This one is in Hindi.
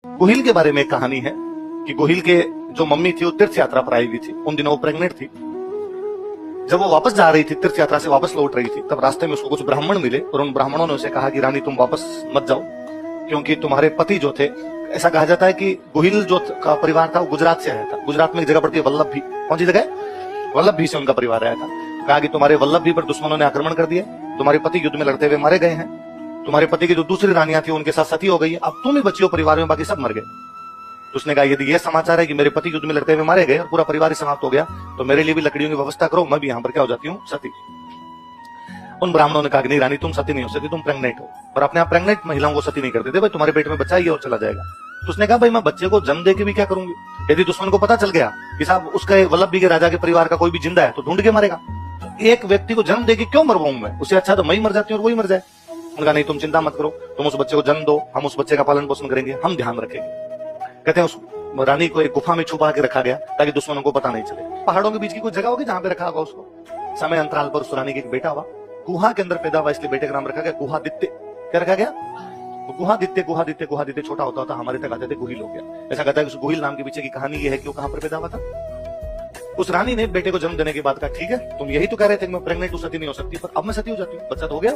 गोहिल के बारे में एक कहानी है कि गोहिल के जो मम्मी थी वो तीर्थ यात्रा पर आई हुई थी। उन दिनों वो प्रेग्नेंट थी। जब वो वापस जा रही थी, तीर्थ यात्रा से वापस लौट रही थी, तब रास्ते में उसको कुछ ब्राह्मण मिले और उन ब्राह्मणों ने उसे कहा कि रानी तुम वापस मत जाओ, क्योंकि तुम्हारे पति जो थे, ऐसा कहा जाता है कि गोहिल जो का परिवार था वो गुजरात से आया था। गुजरात में एक जगह पड़ती है वल्लभ भी, कौन सी जगह? वल्लभ भी से उनका परिवार आया था। कहा कि तुम्हारे वल्लभ भी पर दुश्मनों ने आक्रमण कर दिया, तुम्हारे पति युद्ध में लड़ते हुए मारे गए हैं, तुम्हारे पति की जो दूसरी रानियां थी उनके साथ सती हो गई है, अब तुम ही बची हो परिवार में, बाकी सब मर गए। तो उसने कहा यदि ये समाचार है कि मेरे पति युद्ध में लड़ते हुए मारे गए और पूरा परिवार ही समाप्त हो गया, तो मेरे लिए भी लकड़ियों की व्यवस्था करो, मैं भी यहाँ पर क्या हो जाती हूँ, सती। उन ब्राह्मणों ने कहा कि नहीं रानी तुम सती नहीं हो सकती, तुम प्रेग्नेंट हो, और अपने आप प्रेग्नेंट महिलाओं को सती नहीं करते थे, भाई तुम्हारे पेट में बच्चा ही है और चला जाएगा। तो उसने कहा भाई मैं बच्चे को जन्म दे के भी क्या करूंगी, यदि दुश्मन को पता चल गया कि साहब उसके वल्लभ के राजा के परिवार का कोई भी जिंदा है तो ढूंढ के मारेगा, एक व्यक्ति को जन्म दे के क्यों मरवाऊं मैं, उससे अच्छा तो मैं ही मर जाती हूँ और वही मर जाए। उनका नहीं तुम चिंता मत करो, तुम उस बच्चे को जन्म दो, हम उस बच्चे का पालन पोषण करेंगे, हम ध्यान रखेंगे। कहते हैं उस रानी को एक गुफा में छुपा के रखा गया ताकि दुश्मनों को पता नहीं चले। पहाड़ों के बीच की कोई जगह होगी जहां पे रखा होगा उसको। समय अंतराल पर उस रानी के एक बेटा हुआ, गुहा के अंदर पैदा हुआ, इसलिए बेटे का नाम रखा गया गुहादित्य। क्या रखा गया? गुहादित्य। गुहादित्य गुहादित्य छोटा होता था, हमारे तक आते थे गोहिल हो गया। ऐसा कहता है कि उस गोहिल नाम के पीछे की कहानी ये है कि वो कहां पर पैदा हुआ था। उस रानी ने बेटे को जन्म देने के बाद कहा ठीक है तुम यही तो कह रहे थे कि मैं प्रेग्नेंट हूं, सती नहीं हो सकती, पर अब मैं सती हो जाती हूँ, बच्चा तो हो गया।